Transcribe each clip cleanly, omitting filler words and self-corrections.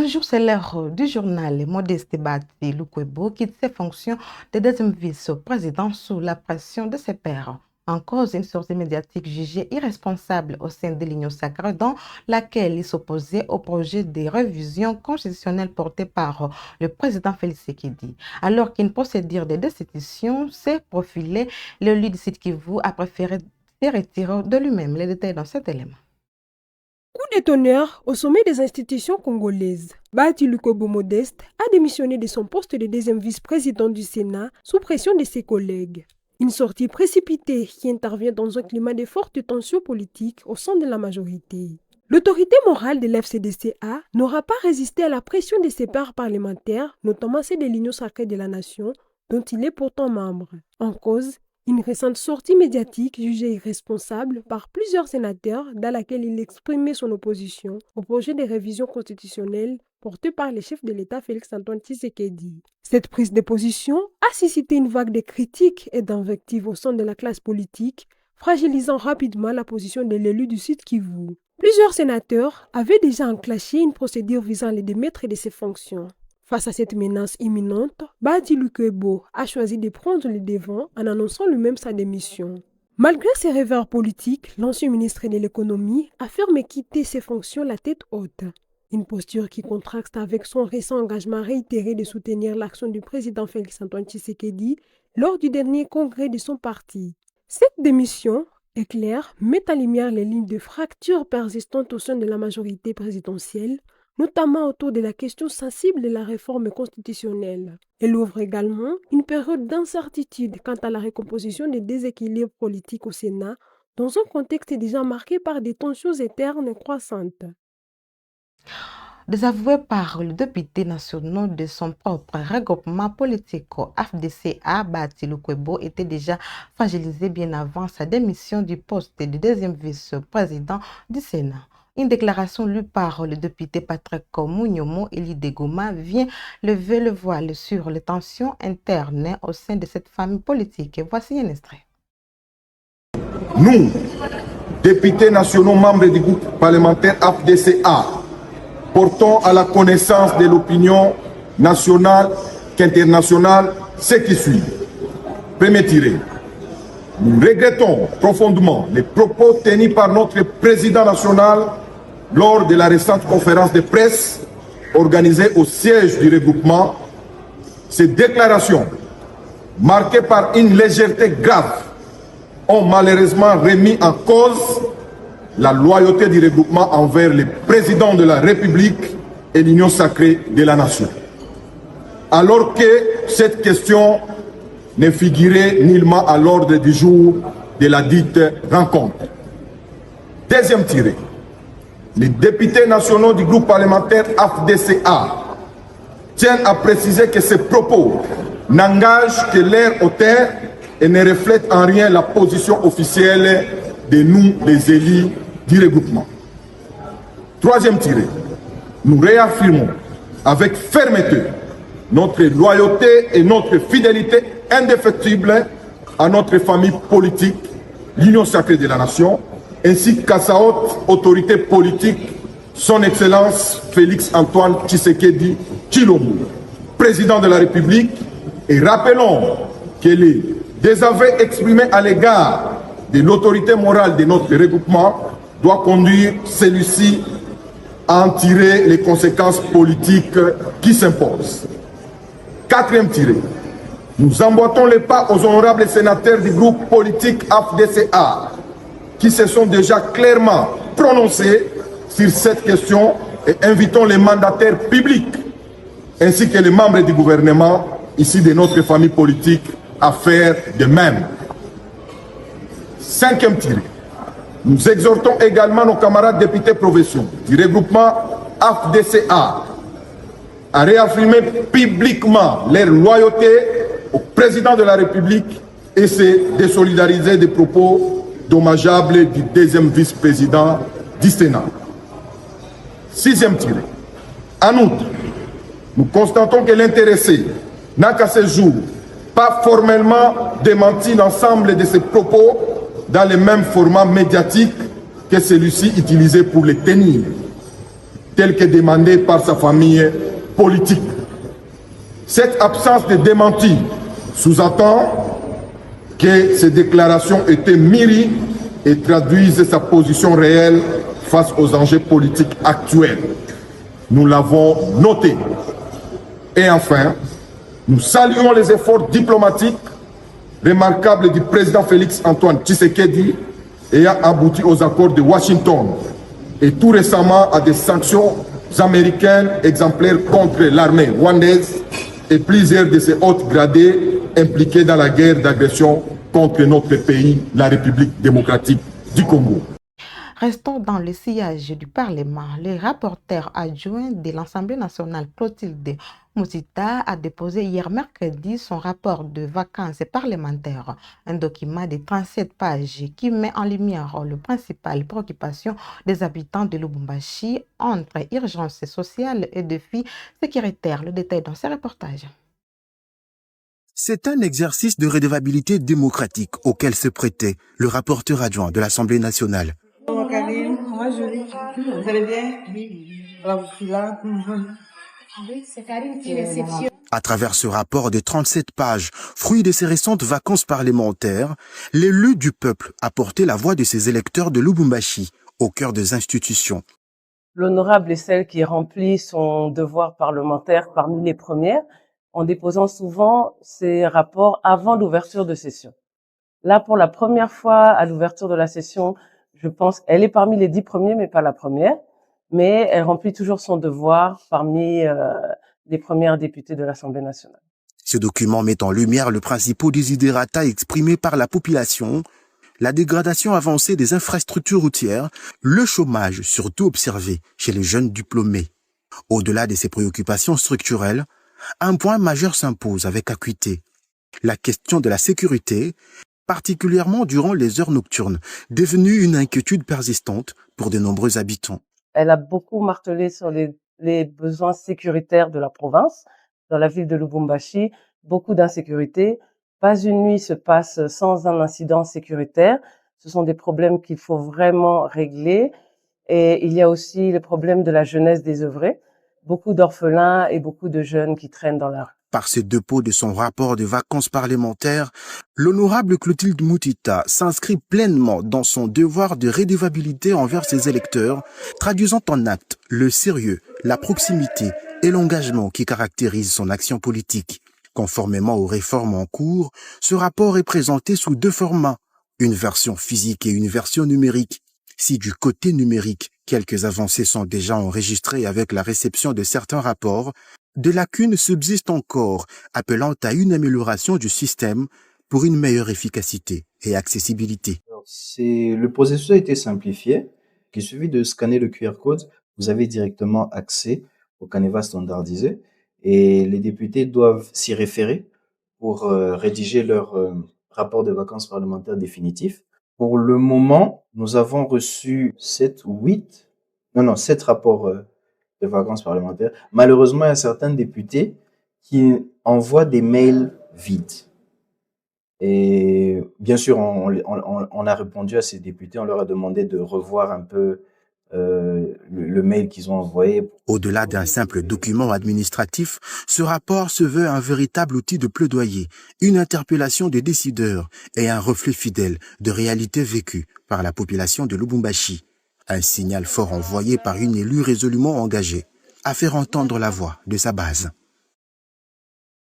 Bonjour, c'est l'heure du journal. Modeste Bati Lukwebo quitte ses fonctions de deuxième vice-président sous la pression de ses pairs. En cause, une sortie médiatique jugée irresponsable au sein de l'Union sacrée dans laquelle il s'opposait au projet de révision constitutionnelle porté par le président Félix Tshisekedi. Alors qu'une procédure de destitution s'est profilée, l'élu du Sud Kivu a préféré se retirer de lui-même. Les détails dans cet élément. Coup d'étonneur au sommet des institutions congolaises. Bati Lukwebo Modeste a démissionné de son poste de deuxième vice-président du Sénat sous pression de ses collègues. Une sortie précipitée qui intervient dans un climat de fortes tensions politiques au sein de la majorité. L'autorité morale de l'FCDCA n'aura pas résisté à la pression de ses pairs parlementaires, notamment celle de l'Union sacrée de la nation, dont il est pourtant membre. En cause, une récente sortie médiatique jugée irresponsable par plusieurs sénateurs dans laquelle il exprimait son opposition au projet de révision constitutionnelle porté par le chef de l'État Félix-Antoine Tshisekedi. Cette prise de position a suscité une vague de critiques et d'invectives au sein de la classe politique, fragilisant rapidement la position de l'élu du Sud Kivu. Plusieurs sénateurs avaient déjà enclenché une procédure visant à le démettre de ses fonctions. Face à cette menace imminente, Bati Lukwebo a choisi de prendre le devant en annonçant lui-même sa démission. Malgré ses revers politiques, l'ancien ministre de l'économie affirme quitter ses fonctions la tête haute. Une posture qui contraste avec son récent engagement réitéré de soutenir l'action du président Félix-Antoine Tshisekedi lors du dernier congrès de son parti. Cette démission éclaire, met en lumière les lignes de fracture persistantes au sein de la majorité présidentielle, notamment autour de la question sensible de la réforme constitutionnelle. Elle ouvre également une période d'incertitude quant à la recomposition des déséquilibres politiques au Sénat, dans un contexte déjà marqué par des tensions internes croissantes. Désavoué par le député national de son propre regroupement politique, FDCA, Bati Lukwebo était déjà fragilisé bien avant sa démission du poste de deuxième vice-président du Sénat. Une déclaration lue par le député Patrick Mounyomo Eli Degoma vient lever le voile sur les tensions internes au sein de cette famille politique. Voici un extrait. Nous, députés nationaux membres du groupe parlementaire FDCA, portons à la connaissance de l'opinion nationale qu'internationale ce qui suit. Premier tiré. Nous regrettons profondément les propos tenus par notre président national lors de la récente conférence de presse organisée au siège du regroupement. Ces déclarations, marquées par une légèreté grave, ont malheureusement remis en cause la loyauté du regroupement envers le président de la République et l'union sacrée de la nation. Alors que cette question ne figurait nullement à l'ordre du jour de la dite rencontre. Deuxième tiré. Les députés nationaux du groupe parlementaire FDCA tiennent à préciser que ces propos n'engagent que leur auteur et ne reflètent en rien la position officielle de nous, les élus du regroupement. Troisième tiré. Nous réaffirmons avec fermeté notre loyauté et notre fidélité indéfectible à notre famille politique, l'Union sacrée de la nation, ainsi qu'à sa haute autorité politique, son Excellence Félix-Antoine Tshisekedi Tshilombo, président de la République, et rappelons que les désaveux exprimés à l'égard de l'autorité morale de notre regroupement doit conduire celui-ci à en tirer les conséquences politiques qui s'imposent. Quatrième tiré. Nous emboîtons les pas aux honorables sénateurs du groupe politique FDCA qui se sont déjà clairement prononcés sur cette question et invitons les mandataires publics ainsi que les membres du gouvernement ici de notre famille politique à faire de même. Cinquième tiré. Nous exhortons également nos camarades députés provinciaux du regroupement FDCA à réaffirmer publiquement leur loyauté au président de la République et se désolidariser des propos dommageables du deuxième vice-président du Sénat. Sixième tiré. En outre, nous constatons que l'intéressé n'a qu'à ce jour pas formellement démenti l'ensemble de ses propos dans le même format médiatique que celui-ci utilisé pour les tenir. tel que demandé par sa famille politique. Cette absence de démenti sous-entend que ces déclarations étaient mûries et traduisent sa position réelle face aux enjeux politiques actuels. Nous l'avons noté. Et enfin, nous saluons les efforts diplomatiques remarquables du président Félix Antoine Tshisekedi ayant abouti aux accords de Washington et tout récemment à des sanctions américaines exemplaires contre l'armée rwandaise et plusieurs de ses hautes gradés impliqués dans la guerre d'agression contre notre pays, la République démocratique du Congo. Restons dans le sillage du Parlement. Le rapporteur adjoint de l'Assemblée nationale, Clotilde Moussita, a déposé hier mercredi son rapport de vacances parlementaires, un document de 37 pages qui met en lumière les principales préoccupations des habitants de Lubumbashi entre urgence sociale et défis sécuritaires. Le détail dans ce reportage. C'est un exercice de redevabilité démocratique auquel se prêtait le rapporteur adjoint de l'Assemblée nationale. Moi, Julie. Vous allez bien? Alors, je suis là. À travers ce rapport de 37 pages, fruit de ses récentes vacances parlementaires, l'élu du peuple a porté la voix de ses électeurs de Lubumbashi au cœur des institutions. L'honorable est celle qui remplit son devoir parlementaire parmi les premières, en déposant souvent ses rapports avant l'ouverture de session. Là, pour la première fois à l'ouverture de la session, je pense qu'elle est parmi les 10 premiers, mais pas la première. Mais elle remplit toujours son devoir parmi les premières députées de l'Assemblée nationale. Ce document met en lumière le principal desiderata exprimé par la population, la dégradation avancée des infrastructures routières, le chômage surtout observé chez les jeunes diplômés. Au-delà de ces préoccupations structurelles, un point majeur s'impose avec acuité. La question de la sécurité, particulièrement durant les heures nocturnes, devenue une inquiétude persistante pour de nombreux habitants. Elle a beaucoup martelé sur les besoins sécuritaires de la province. Dans la ville de Lubumbashi, beaucoup d'insécurité. Pas une nuit se passe sans un incident sécuritaire. Ce sont des problèmes qu'il faut vraiment régler. Et il y a aussi le problème de la jeunesse désœuvrée. Beaucoup d'orphelins et beaucoup de jeunes qui traînent dans la rue. Par ce dépôt de son rapport de vacances parlementaires, l'honorable Clotilde Moussita s'inscrit pleinement dans son devoir de redevabilité envers ses électeurs, traduisant en actes le sérieux, la proximité et l'engagement qui caractérisent son action politique. Conformément aux réformes en cours, ce rapport est présenté sous 2 formats, une version physique et une version numérique. Si du côté numérique, quelques avancées sont déjà enregistrées avec la réception de certains rapports, des lacunes subsistent encore, appelant à une amélioration du système pour une meilleure efficacité et accessibilité. Le processus a été simplifié. Il suffit de scanner le QR code, vous avez directement accès au canevas standardisé et les députés doivent s'y référer pour rédiger leur rapport de vacances parlementaires définitif. Pour le moment, nous avons reçu 7 rapports de vacances parlementaires. Malheureusement, il y a certains députés qui envoient des mails vides. Et bien sûr, on a répondu à ces députés, on leur a demandé de revoir un peu le mail qu'ils ont envoyé. Au-delà d'un simple document administratif, ce rapport se veut un véritable outil de plaidoyer, une interpellation des décideurs et un reflet fidèle de réalités vécues par la population de Lubumbashi. Un signal fort envoyé par une élue résolument engagée à faire entendre la voix de sa base.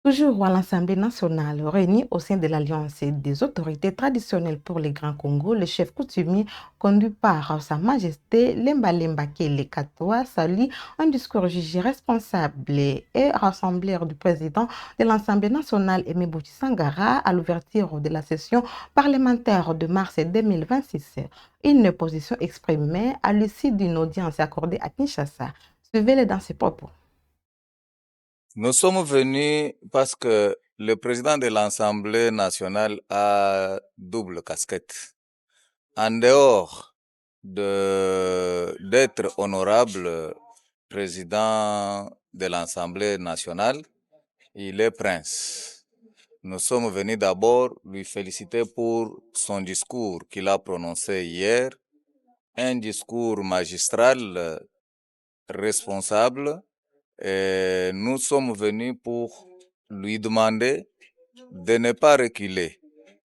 Toujours à l'Assemblée nationale, réunie au sein de l'Alliance des autorités traditionnelles pour les Grands Congo, le chef coutumier conduit par Sa Majesté Lemba Lemba Kele Katoa salue un discours jugé responsable et rassembleur du président de l'Assemblée nationale Aimé Bouti Sangara à l'ouverture de la session parlementaire de mars 2026. Une position exprimée à l'issue d'une audience accordée à Kinshasa. Suivez-le dans ses propos. Nous sommes venus parce que le président de l'Assemblée nationale a double casquette. En dehors d'être honorable président de l'Assemblée nationale, il est prince. Nous sommes venus d'abord lui féliciter pour son discours qu'il a prononcé hier, un discours magistral responsable et nous sommes venus pour lui demander de ne pas reculer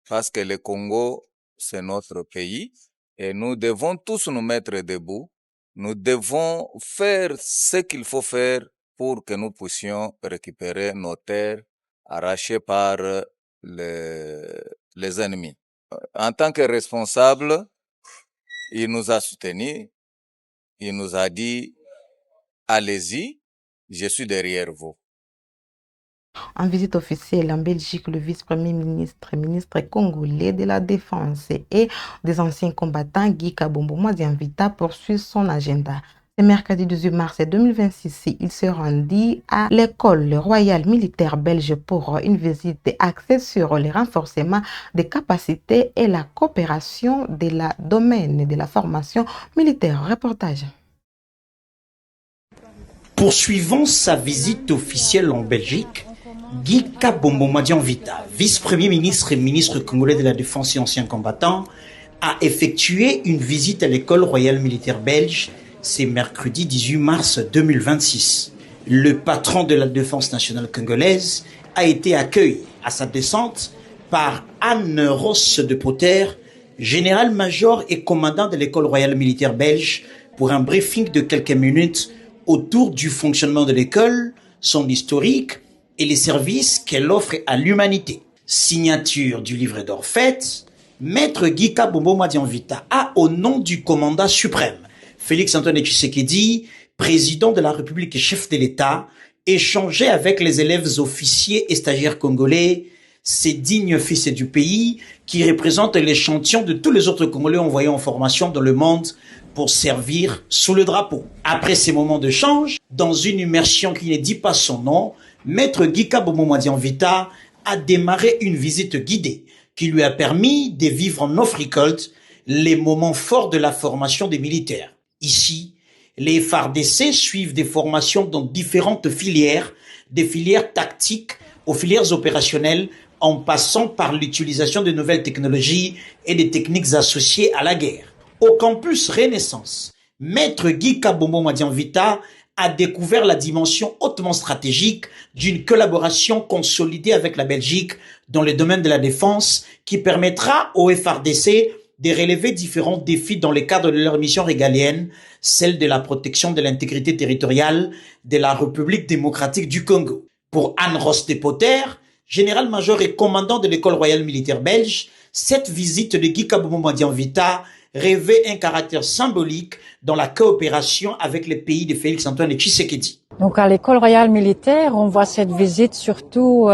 parce que le Congo, c'est notre pays et nous devons tous nous mettre debout. Nous devons faire ce qu'il faut faire pour que nous puissions récupérer nos terres arrachées par les ennemis. En tant que responsable, il nous a soutenus, il nous a dit « Allez-y, je suis derrière vous ». En visite officielle en Belgique, le vice-premier ministre et ministre congolais de la Défense et des anciens combattants, Guy Kabombo Modianvita, poursuit son agenda. Ce mercredi 18 mars 2026, il se rendit à l'école royale militaire belge pour une visite axée sur le renforcement des capacités et la coopération de la domaine de la formation militaire. Reportage. Poursuivant sa visite officielle en Belgique, Guy Kabombo Modianvita, vice-premier ministre et ministre congolais de la Défense et ancien combattant, a effectué une visite à l'école royale militaire belge. C'est mercredi 18 mars 2026. Le patron de la Défense nationale congolaise a été accueilli à sa descente par Anne Ross de Potter, général-major et commandant de l'école royale militaire belge, pour un briefing de quelques minutes autour du fonctionnement de l'école, son historique et les services qu'elle offre à l'humanité. Signature du livret d'or faite, Maître Guy Kabombo Modianvita a, au nom du commandant suprême, Félix-Antoine Tshisekedi, président de la République et chef de l'État, échangé avec les élèves officiers et stagiaires congolais, ces dignes fils du pays qui représentent l'échantillon de tous les autres Congolais envoyés en formation dans le monde pour servir sous le drapeau. Après ces moments de change, dans une immersion qui ne dit pas son nom, Maître Guy Kabombo Modianvita a démarré une visite guidée qui lui a permis de vivre en off-record les moments forts de la formation des militaires. Ici, les FARDC suivent des formations dans différentes filières, des filières tactiques aux filières opérationnelles, en passant par l'utilisation de nouvelles technologies et des techniques associées à la guerre. Au campus Renaissance, Maître Guy Kabombo Modianvita a découvert la dimension hautement stratégique d'une collaboration consolidée avec la Belgique dans le domaine de la défense qui permettra au FARDC de relever différents défis dans le cadre de leur mission régalienne, celle de la protection de l'intégrité territoriale de la République démocratique du Congo. Pour Anne Ross de Potter, général-major et commandant de l'école royale militaire belge, cette visite de Guy Kabombo Modianvita revêt un caractère symbolique dans la coopération avec les pays de Félix-Antoine Tshisekedi. Donc à l'école royale militaire, on voit cette visite surtout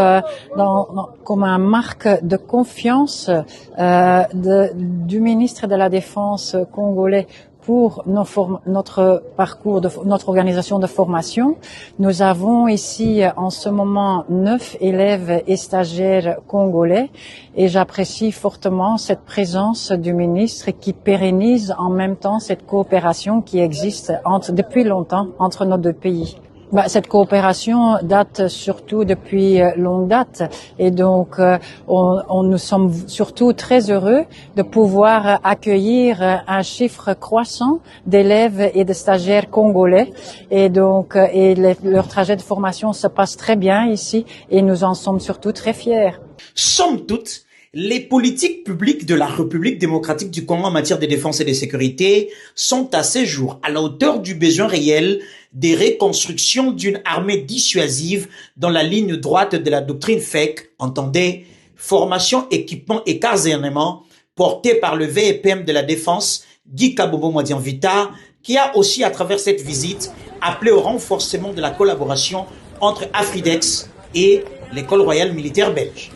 comme un marque de confiance du ministre de la Défense congolais pour notre parcours, notre organisation de formation. Nous avons ici en ce moment 9 élèves et stagiaires congolais et j'apprécie fortement cette présence du ministre qui pérennise en même temps cette coopération qui existe depuis longtemps entre nos deux pays. Cette coopération date surtout depuis longue date et donc nous sommes surtout très heureux de pouvoir accueillir un chiffre croissant d'élèves et de stagiaires congolais et donc leur trajet de formation se passe très bien ici et nous en sommes surtout très fiers. Somme toute, les politiques publiques de la République démocratique du Congo en matière de défense et de sécurité sont à ce jour à la hauteur du besoin réel des reconstructions d'une armée dissuasive dans la ligne droite de la doctrine FEC, entendez, formation, équipement et casernement, portée par le VEPM de la Défense, Guy Kabombo Modianvita, qui a aussi, à travers cette visite, appelé au renforcement de la collaboration entre Afridex et l'école royale militaire belge.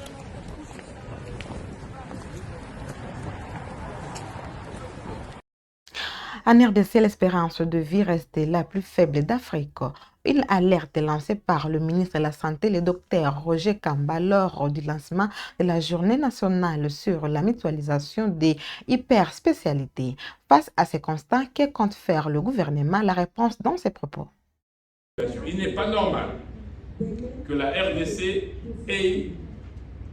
En RDC, l'espérance de vie reste la plus faible d'Afrique. Une alerte lancée par le ministre de la Santé, le docteur Roger Kamba, lors du lancement de la journée nationale sur la mutualisation des hyperspécialités. Face à ces constats, que compte faire le gouvernement? La réponse dans ses propos. Il n'est pas normal que la RDC ait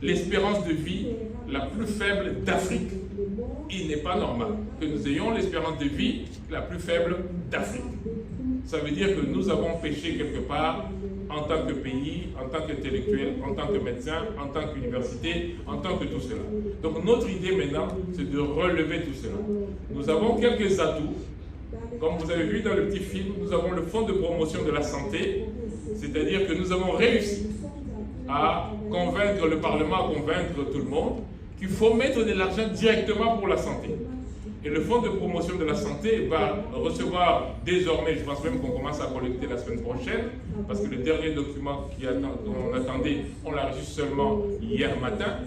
l'espérance de vie la plus faible d'Afrique. Il n'est pas normal que nous ayons l'espérance de vie la plus faible d'Afrique. ça veut dire que nous avons péché quelque part en tant que pays, en tant qu'intellectuel, en tant que médecin, en tant qu'université, en tant que tout cela. Donc notre idée maintenant, c'est de relever tout cela. Nous avons quelques atouts. Comme vous avez vu dans le petit film, nous avons le Fonds de promotion de la santé, c'est-à-dire que nous avons réussi à convaincre le Parlement, à convaincre tout le monde qu'il faut mettre de l'argent directement pour la santé. Et le Fonds de promotion de la santé va recevoir désormais, je pense même qu'on commence à collecter la semaine prochaine, parce que le dernier document qu'on attendait, on l'a reçu seulement hier matin.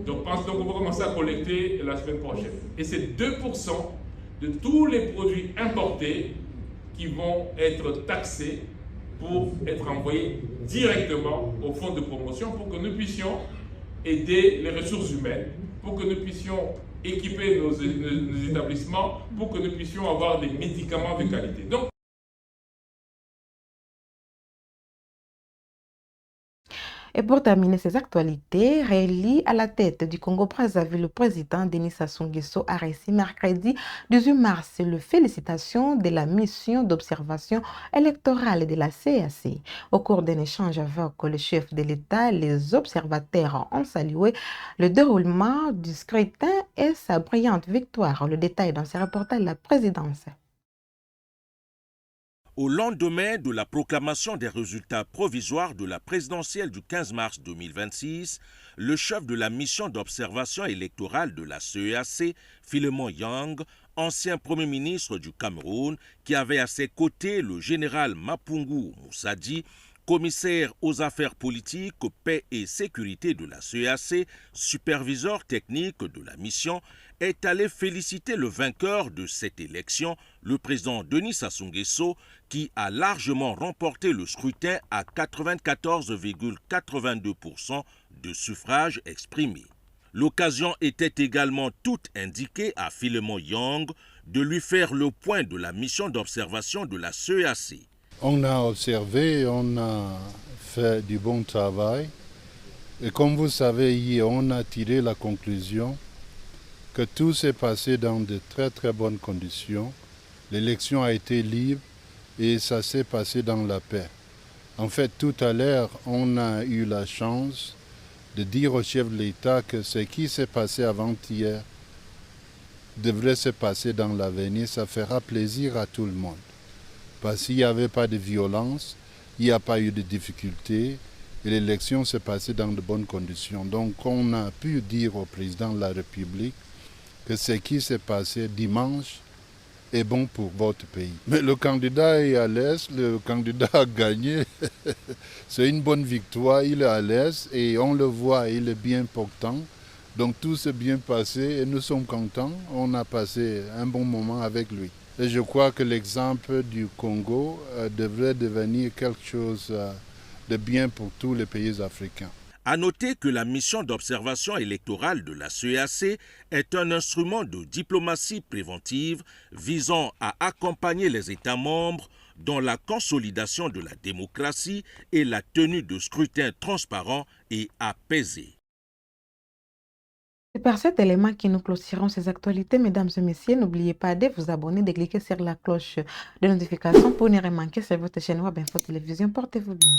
Donc on va commencer à collecter la semaine prochaine. Et c'est 2% de tous les produits importés qui vont être taxés pour être envoyés directement au Fonds de promotion pour que nous puissions aider les ressources humaines, pour que nous puissions équiper nos établissements, pour que nous puissions avoir des médicaments de qualité. Donc, et pour terminer ces actualités, Réélu à la tête du Congo-Brazzaville, le président Denis Sassou Nguesso a reçu mercredi 18 mars le félicitations de la mission d'observation électorale de la CEAC. Au cours d'un échange avec le chef de l'État, les observateurs ont salué le déroulement du scrutin et sa brillante victoire. Le détail dans ce reportage de la présidence. Au lendemain de la proclamation des résultats provisoires de la présidentielle du 15 mars 2026, le chef de la mission d'observation électorale de la CEAC, Philemon Yang, ancien Premier ministre du Cameroun, qui avait à ses côtés le général Mapungu Moussadi, commissaire aux affaires politiques, paix et sécurité de la CEAC, superviseur technique de la mission, est allé féliciter le vainqueur de cette élection, le président Denis Sassou Nguesso, qui a largement remporté le scrutin à 94,82% de suffrages exprimés. L'occasion était également toute indiquée à Philemon Yang de lui faire le point de la mission d'observation de la CEAC. On a observé, on a fait du bon travail. Et comme vous savez, hier, on a tiré la conclusion que tout s'est passé dans de très très bonnes conditions. L'élection a été libre et ça s'est passé dans la paix. En fait, tout à l'heure, on a eu la chance de dire au chef de l'État que ce qui s'est passé avant-hier devrait se passer dans l'avenir. Ça fera plaisir à tout le monde. Parce qu'il n'y avait pas de violence, il n'y a pas eu de difficultés et l'élection s'est passée dans de bonnes conditions. Donc on a pu dire au président de la République que ce qui s'est passé dimanche est bon pour votre pays. Mais le candidat est à l'aise, le candidat a gagné. C'est une bonne victoire, il est à l'aise et on le voit, il est bien portant. Donc tout s'est bien passé et nous sommes contents. On a passé un bon moment avec lui. Et je crois que l'exemple du Congo devrait devenir quelque chose de bien pour tous les pays africains. À noter que la mission d'observation électorale de la CEAC est un instrument de diplomatie préventive visant à accompagner les États membres dans la consolidation de la démocratie et la tenue de scrutins transparents et apaisés. C'est par cet élément que nous clôturons ces actualités. Mesdames et messieurs, n'oubliez pas de vous abonner, de cliquer sur la cloche de notification pour ne rien manquer sur votre chaîne Web Info Télévision. Portez-vous bien.